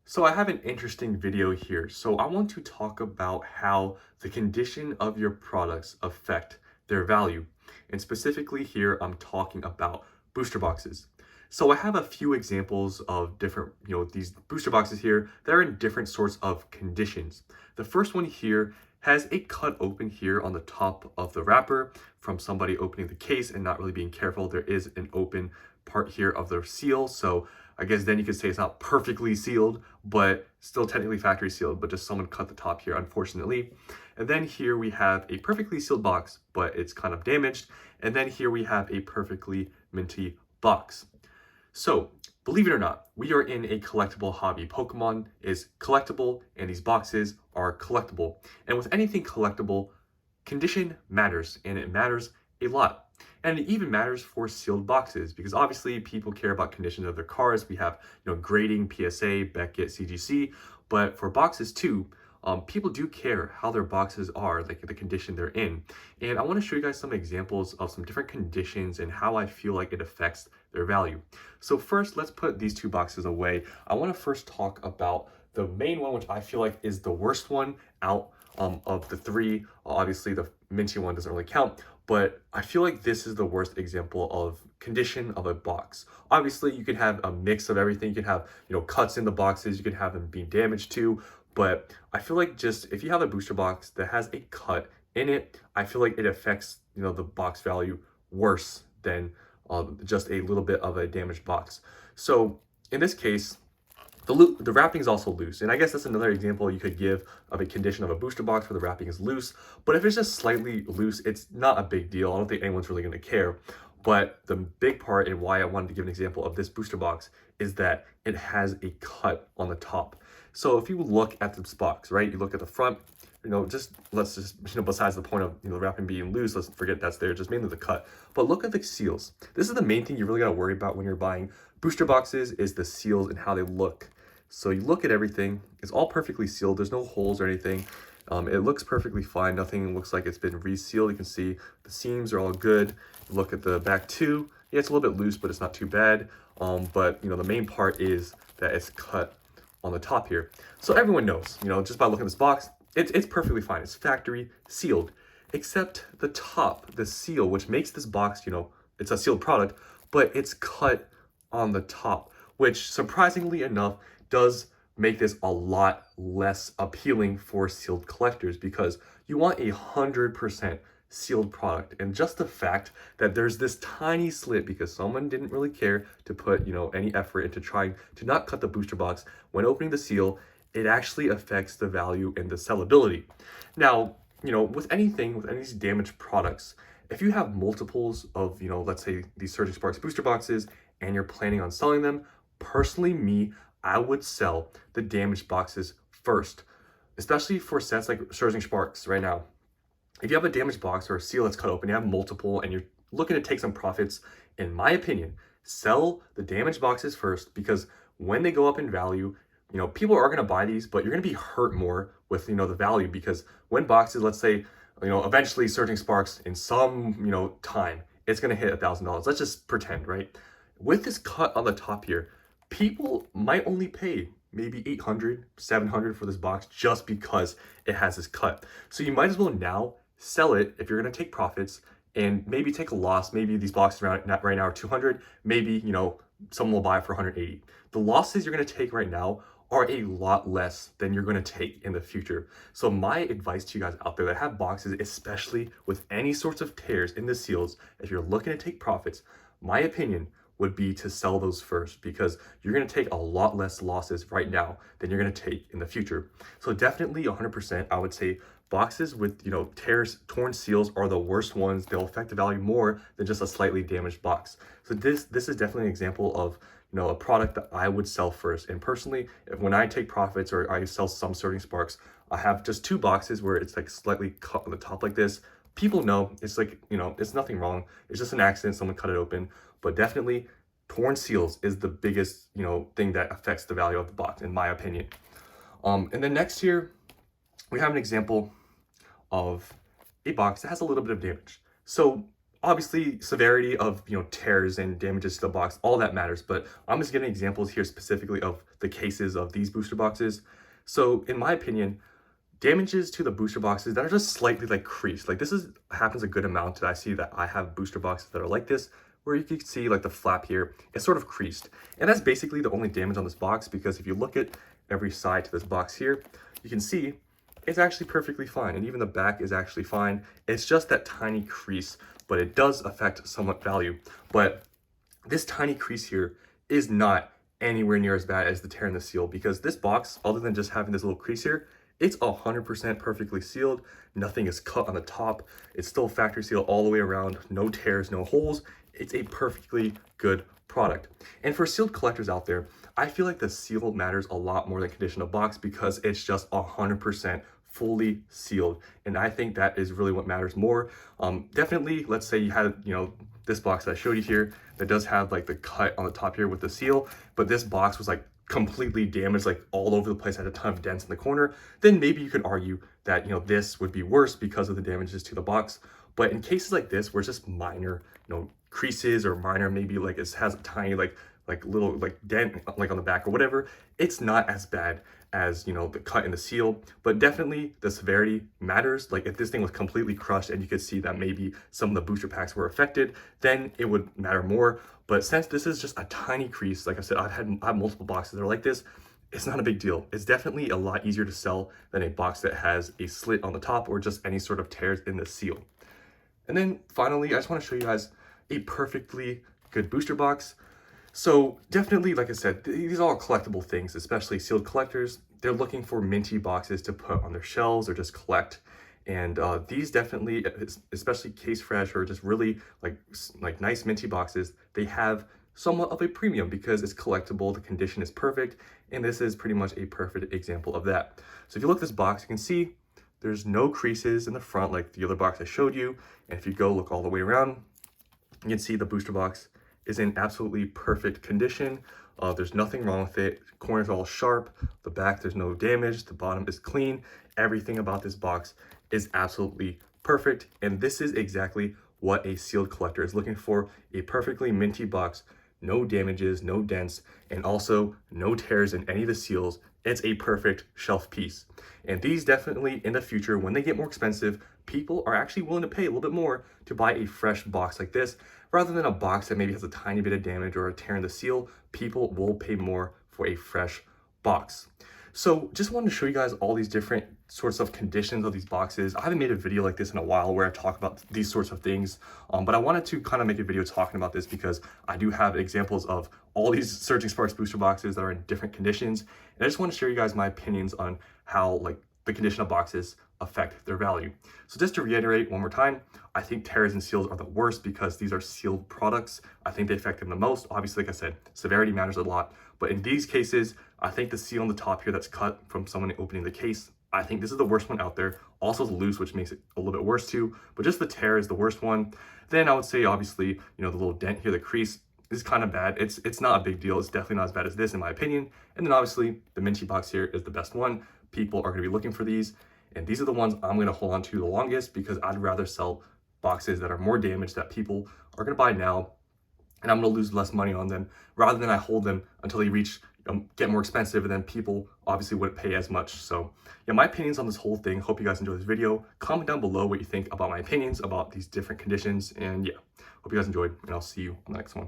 So I have an interesting video here. So I want to talk about how the condition of your products affect their value. And specifically here, I'm talking about booster boxes. So I have a few examples of different, these booster boxes here that are in different sorts of conditions. The first one here has a cut open here on the top of the wrapper from somebody opening the case and not really being careful. There is an open part here of the seal. So I guess then you could say it's not perfectly sealed, but still technically factory sealed, but just someone cut the top here, unfortunately. And then here we have a perfectly sealed box, but it's kind of damaged. And then here we have a perfectly minty box. So, believe it or not, we are in a collectible hobby. Pokemon is collectible, and these boxes are collectible. And with anything collectible, condition matters, and it matters a lot. And it even matters for sealed boxes because obviously people care about condition of their cars. We have, grading, PSA, Beckett, CGC, but for boxes too, people do care how their boxes are, like the condition they're in. And I want to show you guys some examples of some different conditions and how I feel like it affects their value. So first, let's put these two boxes away. I want to first talk about the main one, which I feel like is the worst one out of the three. Obviously, the minty one doesn't really count, but I feel like this is the worst example of condition of a box. Obviously, you can have a mix of everything. You can have, cuts in the boxes. You can have them being damaged too. But I feel like just if you have a booster box that has a cut in it, I feel like it affects, the box value worse than just a little bit of a damaged box. So in this case, the wrapping is also loose, and I guess that's another example you could give of a condition of a booster box where the wrapping is loose. But if it's just slightly loose, it's not a big deal. I don't think anyone's really going to care. But the big part and why I wanted to give an example of this booster box is that it has a cut on the top. So if you look at this box, right, you look at the front, let's just, besides the point of, the wrapping being loose, let's forget that's there, just mainly the cut. But look at the seals. This is the main thing you really got to worry about when you're buying booster boxes is the seals and how they look. So you look at everything, it's all perfectly sealed. There's no holes or anything. It looks perfectly fine. Nothing looks like it's been resealed. You can see the seams are all good. Look at the back too. Yeah, it's a little bit loose, but it's not too bad. But the main part is that it's cut on the top here. So everyone knows, just by looking at this box, it's perfectly fine. It's factory sealed, except the top, the seal, which makes this box, it's a sealed product, but it's cut on the top, which surprisingly enough does make this a lot less appealing for sealed collectors because you want 100% sealed product. And just the fact that there's this tiny slit because someone didn't really care to put, any effort into trying to not cut the booster box when opening the seal, it actually affects the value and the sellability. Now, with any of these damaged products, if you have multiples of, let's say these Surging Sparks booster boxes and you're planning on selling them, personally, I would sell the damaged boxes first, especially for sets like Surging Sparks right now. If you have a damaged box or a seal that's cut open, you have multiple, and you're looking to take some profits, in my opinion, sell the damaged boxes first because when they go up in value, people are going to buy these, but you're going to be hurt more with, the value because when boxes, let's say, eventually Surging Sparks in some, time, it's going to hit $1,000. Let's just pretend, right? With this cut on the top here, people might only pay maybe 800, 700 for this box just because it has this cut. So you might as well now sell it if you're going to take profits and maybe take a loss. Maybe these boxes right now are 200. Maybe, someone will buy it for 180. The losses you're going to take right now are a lot less than you're going to take in the future. So my advice to you guys out there that have boxes, especially with any sorts of tears in the seals, if you're looking to take profits, my opinion would be to sell those first because you're going to take a lot less losses right now than you're going to take in the future. So definitely 100%, I would say boxes with, torn seals are the worst ones. They'll affect the value more than just a slightly damaged box. So this is definitely an example of, a product that I would sell first. And personally, when I take profits or I sell some Surging Sparks, I have just two boxes where it's like slightly cut on the top like this. People know it's like, it's nothing wrong. It's just an accident. Someone cut it open. But definitely torn seals is the biggest, thing that affects the value of the box, in my opinion. And then next here, we have an example of a box that has a little bit of damage. So obviously severity of tears and damages to the box, all that matters, but I'm just giving examples here specifically of the cases of these booster boxes. So in my opinion, damages to the booster boxes that are just slightly like creased, like this is happens a good amount that I see that I have booster boxes that are like this, where you can see like the flap here, it's sort of creased. And that's basically the only damage on this box, because if you look at every side to this box here, you can see it's actually perfectly fine. And even the back is actually fine. It's just that tiny crease, but it does affect somewhat value. But this tiny crease here is not anywhere near as bad as the tear in the seal, because this box, other than just having this little crease here, it's 100% perfectly sealed. Nothing is cut on the top. It's still factory sealed all the way around. No tears, no holes. It's a perfectly good product. And for sealed collectors out there, I feel like the seal matters a lot more than condition of box, because it's just 100% fully sealed. And I think that is really what matters more. Definitely, let's say you had, this box that I showed you here that does have like the cut on the top here with the seal, but this box was like completely damaged, like all over the place, had a ton of dents in the corner, then maybe you could argue that, this would be worse because of the damages to the box. But in cases like this, where it's just minor, creases, or minor, maybe like it has a tiny little like dent like on the back or whatever, it's not as bad as the cut in the seal. But definitely the severity matters. Like if this thing was completely crushed and you could see that maybe some of the booster packs were affected, then it would matter more. But since this is just a tiny crease, like I said, I have multiple boxes that are like this, it's not a big deal. It's definitely a lot easier to sell than a box that has a slit on the top or just any sort of tears in the seal. And then finally, I just want to show you guys a perfectly good booster box. So definitely, like I said, these are all collectible things, especially sealed collectors. They're looking for minty boxes to put on their shelves or just collect. And these definitely, especially Case Fresh or just really like nice minty boxes, they have somewhat of a premium because it's collectible, the condition is perfect, and this is pretty much a perfect example of that. So if you look at this box, you can see there's no creases in the front like the other box I showed you. And if you go look all the way around, you can see the booster box is in absolutely perfect condition. There's nothing wrong with it. Corners are all sharp. The back, there's no damage. The bottom is clean. Everything about this box is absolutely perfect. And this is exactly what a sealed collector is looking for. A perfectly minty box, no damages, no dents, and also no tears in any of the seals. It's a perfect shelf piece. And these definitely in the future, when they get more expensive, people are actually willing to pay a little bit more to buy a fresh box like this, rather than a box that maybe has a tiny bit of damage or a tear in the seal. People will pay more for a fresh box. So just wanted to show you guys all these different sorts of conditions of these boxes. I haven't made a video like this in a while where I talk about these sorts of things, but I wanted to kind of make a video talking about this because I do have examples of all these Surging Sparks booster boxes that are in different conditions. And I just want to share you guys my opinions on how the condition of boxes affect their value. So just to reiterate one more time, I think tears and seals are the worst because these are sealed products. I think they affect them the most. Obviously, like I said, severity matters a lot. But in these cases, I think the seal on the top here that's cut from someone opening the case, I think this is the worst one out there. Also it's loose, which makes it a little bit worse too. But just the tear is the worst one. Then I would say, obviously, the little dent here, the crease, is kind of bad. It's not a big deal. It's definitely not as bad as this in my opinion. And then obviously the minty box here is the best one. People are going to be looking for these. And these are the ones I'm going to hold on to the longest because I'd rather sell boxes that are more damaged that people are going to buy now, and I'm going to lose less money on them rather than I hold them until they reach, get more expensive, and then people obviously wouldn't pay as much. So yeah, my opinions on this whole thing. Hope you guys enjoyed this video. Comment down below what you think about my opinions about these different conditions. And yeah, hope you guys enjoyed, and I'll see you on the next one.